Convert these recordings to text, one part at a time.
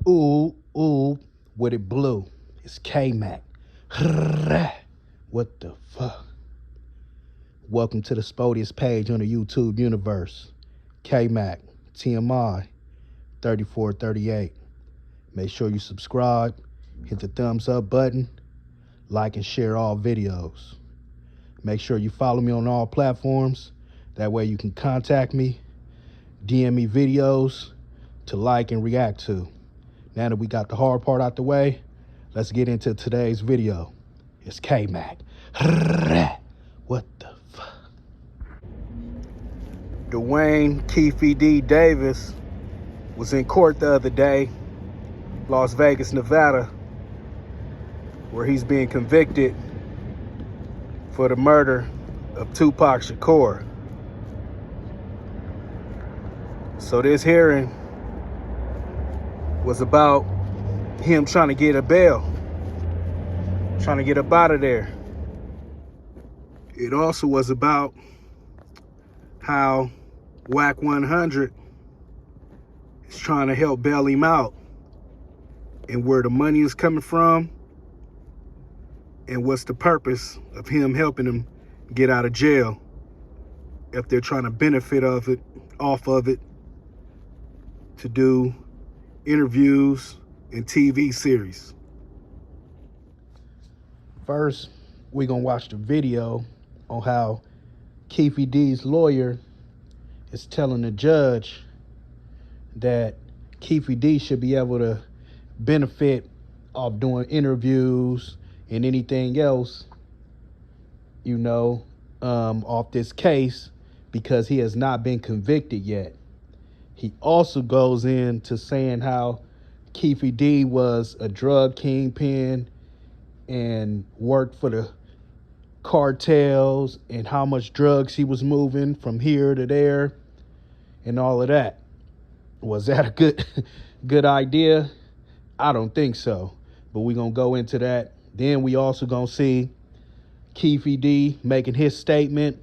Ooh, with it blue. It's K-Mac. What the fuck? Welcome to the Spodius page on the YouTube universe. K-Mac, TMI, 3438. Make sure you subscribe, hit the thumbs up button, like and share all videos. Make sure you follow me on all platforms. That way you can contact me, DM me videos to like and react to. Now that we got the hard part out the way, let's get into today's video. It's K-Mac. What the fuck? Dwayne Keefe D. Davis was in court the other day, Las Vegas, Nevada, where he's being convicted for the murder of Tupac Shakur. So this hearing was about him trying to get a bail, trying to get up out of there. It also was about how WAC 100 is trying to help bail him out, and where the money is coming from, and what's the purpose of him helping him get out of jail if they're trying to benefit off of it to do interviews and TV series. First, we're gonna watch the video on how Keefe D's lawyer is telling the judge that Keefe D should be able to benefit off doing interviews and anything else, off this case because he has not been convicted yet. He also goes into saying how Keefe D was a drug kingpin and worked for the cartels and how much drugs he was moving from here to there and all of that. Was that a good idea? I don't think so, but we're going to go into that. Then we also going to see Keefe D making his statement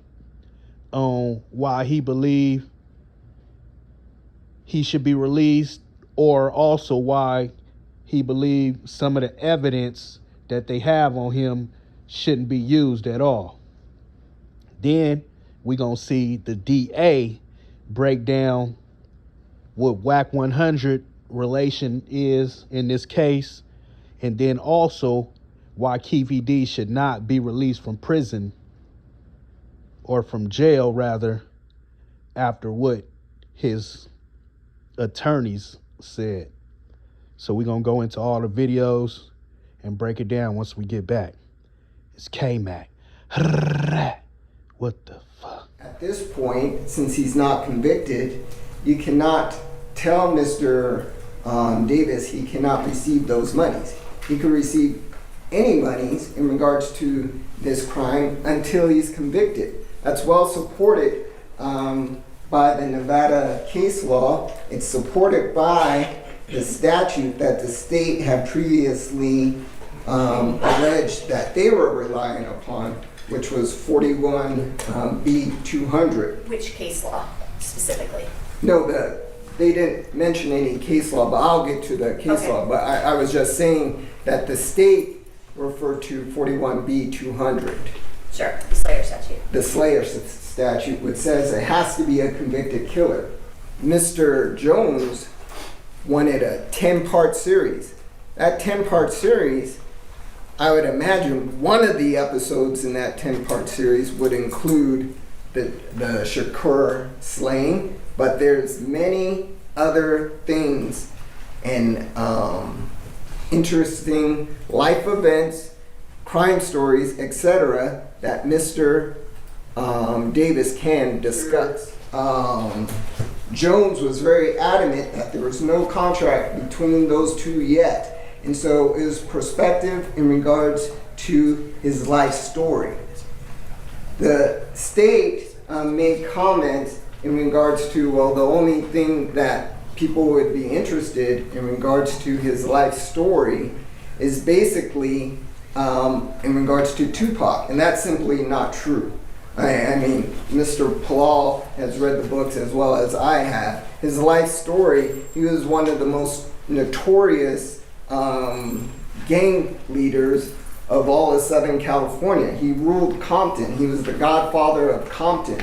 on why he believes he should be released, or also why he believes some of the evidence that they have on him shouldn't be used at all. Then we're going to see the DA break down what WAC 100 relation is in this case, and then also why Keefe D should not be released from prison, or from jail rather, after what his attorneys said. So we're going to go into all the videos and break it down once we get back. It's K-Mac. What the fuck? At this point, since he's not convicted, you cannot tell Mr. Davis he cannot receive those monies. He could receive any monies in regards to this crime until he's convicted. That's well supported by the Nevada case law. It's supported by the statute that the state had previously alleged that they were relying upon, which was 41B200. Which case law specifically? No, they didn't mention any case law, but I'll get to the case law. But I was just saying that the state referred to 41B200. Sure, the Slayer statute. The Slayer statute, which says it has to be a convicted killer. Mr. Jones wanted a 10-part series. That 10-part series, I would imagine one of the episodes in that 10-part series would include the Shakur slaying, but there's many other things and interesting life events, crime stories, etc., that Mr. Davis can discuss. Jones was very adamant that there was no contract between those two yet, and so it was prospective in regards to his life story. The state made comments in regards to, well, the only thing that people would be interested in regards to his life story is basically in regards to Tupac, and that's simply not true. I mean, Mr. Palal has read the books as well as I have. His life story, he was one of the most notorious gang leaders of all of Southern California. He ruled Compton. He was the godfather of Compton.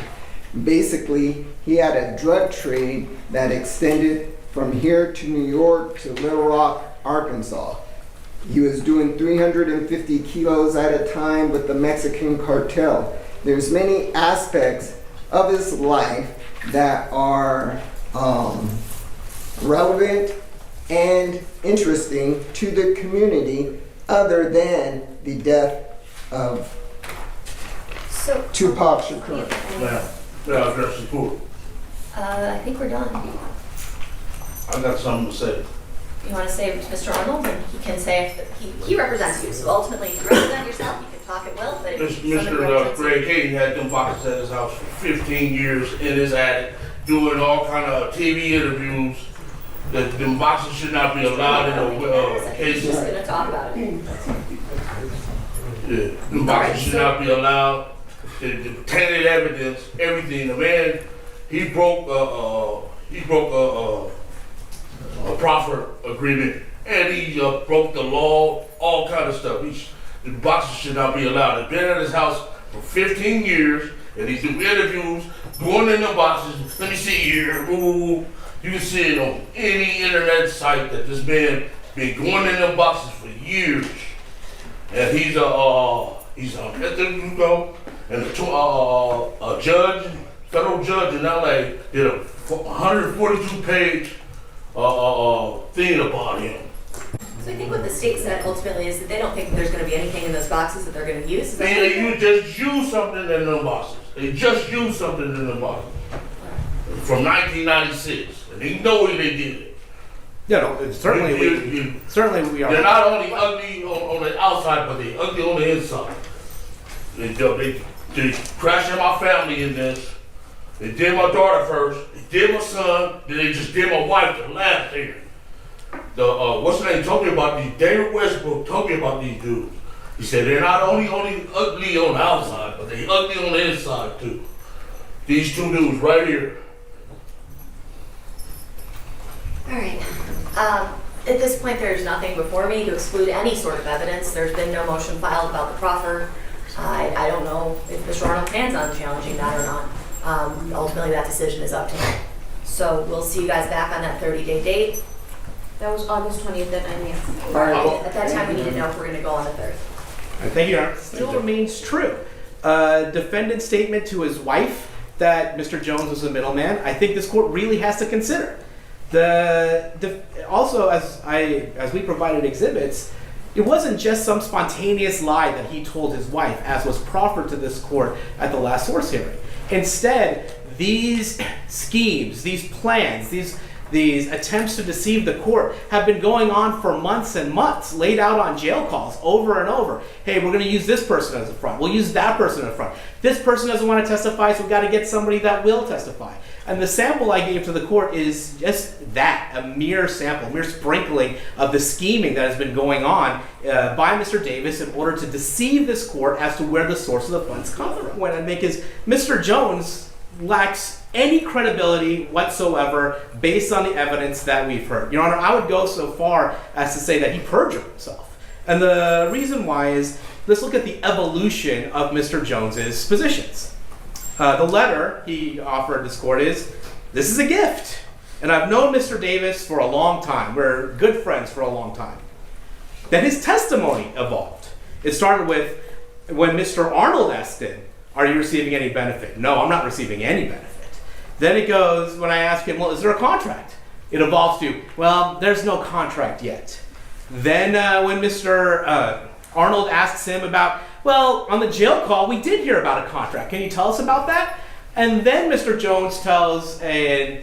Basically, he had a drug trade that extended from here to New York to Little Rock, Arkansas. He was doing 350 kilos at a time with the Mexican cartel. There's many aspects of his life that are relevant and interesting to the community other than the death of Tupac Shakur. Now address the court. I think we're done. I got something to say. You want to say to Mr. Arnold, and he can say if he represents you. So ultimately, if you represent yourself, you can talk at will. But if somebody Mr. represents Greg you, Hayden had them pockets at his house for 15 years in his attic, doing all kind of TV interviews. That them boxes should not be allowed in the he's cases. just going to talk about it. Yeah, them boxes should not be allowed. The tainted evidence, everything. The man, he broke a proffer agreement, and he broke the law, all kind of stuff. The boxes should not be allowed. He's been at his house for 15 years, and he's doing interviews, going in the boxes. Let me see here. Ooh. You can see it on any internet site that this man been going in the boxes for years, and he's an ethical, and a judge, federal judge in LA did a 142-page thing about him. So I think what the state said ultimately is that they don't think there's going to be anything in those boxes that they're going to use. Is that And what you you're- just use something in them boxes. They just used something in them boxes from 1996, and they know they did it. Yeah, no, certainly we are. They're not only ugly on the outside, but they're ugly on the inside. They crashed my family in this. They did my daughter first. They did my son. Then they just did my wife the last year. What's the name told me about these? David Westbrook told me about these dudes. He said they're not only ugly on the outside, but they ugly on the inside too. These two dudes right here. All right. At this point, there's nothing before me to exclude any sort of evidence. There's been no motion filed about the proffer. I don't know if Mr. Arnold plans on challenging that or not. Ultimately, that decision is up to him. So we'll see you guys back on that 30-day date. That was August 20th at 9 a.m. At that time, we need to know if we're going to go on the 3rd. Thank you, Your Honor. Still remains true. Defendant's statement to his wife that Mr. Jones was a middleman, I think this court really has to consider. Also, as we provided exhibits, it wasn't just some spontaneous lie that he told his wife, as was proffered to this court at the last source hearing. Instead, these schemes, these plans, these attempts to deceive the court have been going on for months and months, laid out on jail calls over and over. Hey, we're going to use this person as a front. We'll use that person as a front. This person doesn't want to testify, so we've got to get somebody that will testify. And the sample I gave to the court is just that, a mere sample, mere sprinkling of the scheming that has been going on by Mr. Davis in order to deceive this court as to where the source of the funds come from. What I make is Mr. Jones lacks any credibility whatsoever based on the evidence that we've heard. Your Honor, I would go so far as to say that he perjured himself. And the reason why is, let's look at the evolution of Mr. Jones's positions. The letter he offered this court is, this is a gift. And I've known Mr. Davis for a long time. We're good friends for a long time. Then his testimony evolved. It started with when Mr. Arnold asked him, are you receiving any benefit? No, I'm not receiving any benefit. Then it goes, when I ask him, well, is there a contract? It evolves to, well, there's no contract yet. Then when Mr. Arnold asks him about, well, on the jail call, we did hear about a contract. Can you tell us about that? And then Mr. Jones tells an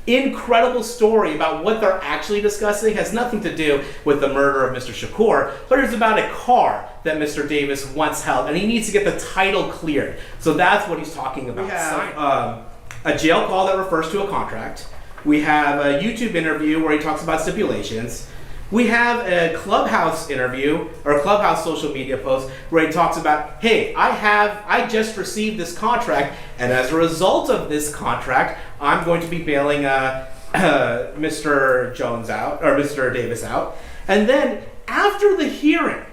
incredible story about what they're actually discussing. Has nothing to do with the murder of Mr. Shakur, but it's about a car that Mr. Davis once held, and he needs to get the title cleared. So that's what he's talking about. We have a jail call that refers to a contract. We have a YouTube interview where he talks about stipulations. We have a Clubhouse interview, or a Clubhouse social media post, where he talks about, hey, I just received this contract, and as a result of this contract, I'm going to be bailing Mr. Jones out, or Mr. Davis out. And then after the hearing,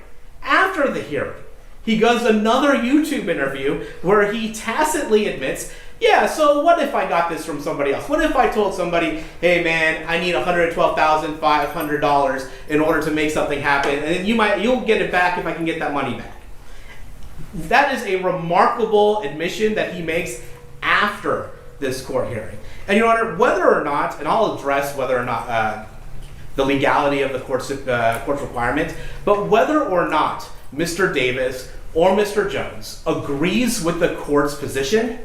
he does another YouTube interview where he tacitly admits, yeah, so what if I got this from somebody else? What if I told somebody, hey man, I need $112,500 in order to make something happen, and you'll get it back if I can get that money back. That is a remarkable admission that he makes after this court hearing. And Your Honor, whether or not, and I'll address whether or not the legality of the court's requirement, but whether or not Mr. Davis or Mr. Jones agrees with the court's position,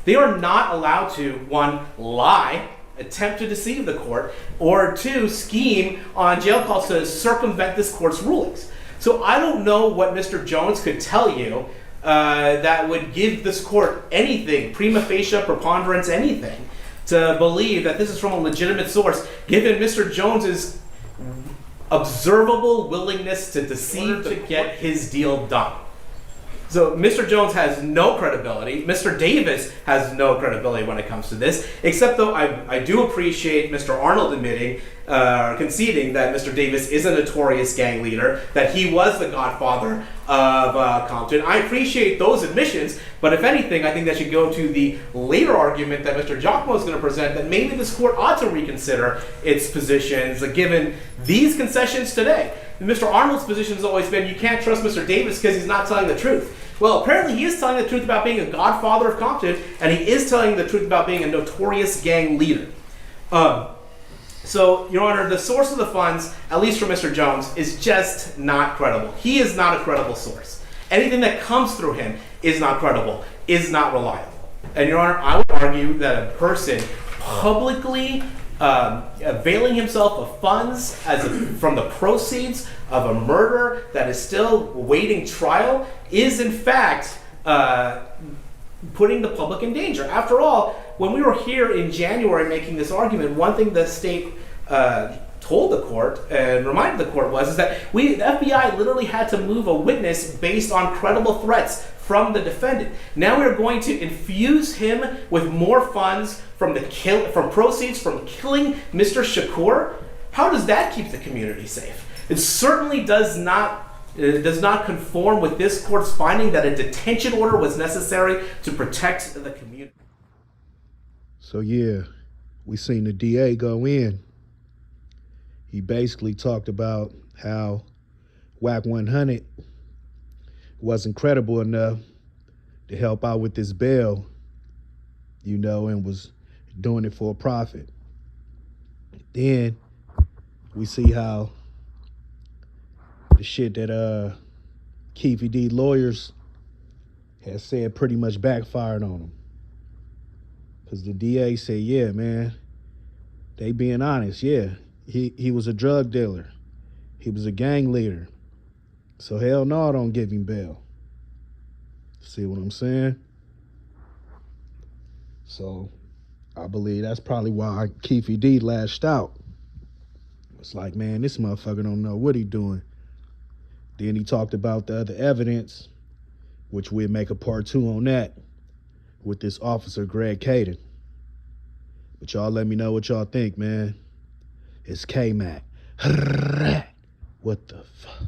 they are not allowed to, one, lie, attempt to deceive the court, or two, scheme on jail calls to circumvent this court's rulings. So I don't know what Mr. Jones could tell you that would give this court anything, prima facie, preponderance, anything, to believe that this is from a legitimate source, given Mr. Jones's observable willingness to deceive to get his deal done. So Mr. Jones has no credibility. Mr. Davis has no credibility when it comes to this, except though I do appreciate Mr. Arnold admitting, conceding that Mr. Davis is a notorious gang leader, that he was the godfather of Compton. I appreciate those admissions, but if anything, I think that should go to the later argument that Mr. Giacomo is going to present, that maybe this court ought to reconsider its positions, given these concessions today. Mr. Arnold's position has always been you can't trust Mr. Davis because he's not telling the truth. Well, apparently he is telling the truth about being a godfather of Compton, and he is telling the truth about being a notorious gang leader. So, Your Honor, the source of the funds, at least for Mr. Jones, is just not credible. He is not a credible source. Anything that comes through him is not credible, is not reliable. And Your Honor, I would argue that a person publicly availing himself of funds from the proceeds of a murder that is still awaiting trial is in fact putting the public in danger. After all, when we were here in January making this argument, one thing the state told the court and reminded the court was that the FBI literally had to move a witness based on credible threats from the defendant. Now we are going to infuse him with more funds from proceeds from killing Mr. Shakur. How does that keep the community safe? It certainly does not conform with this court's finding that a detention order was necessary to protect the community. So yeah, we seen the DA go in. He basically talked about how WAC 100 wasn't credible enough to help out with this bail, and was doing it for a profit. Then we see how the shit that Keefe D lawyers has said pretty much backfired on him. Because the DA said, yeah, man, they being honest, yeah, he was a drug dealer. He was a gang leader. So hell no, don't give him bail. See what I'm saying? So I believe that's probably why Keefe D lashed out. It's like, man, this motherfucker don't know what he doing. Then he talked about the other evidence, which we'll make a part 2 on that, with this officer, Greg Caden. But y'all let me know what y'all think, man. It's K-Mac. What the fuck?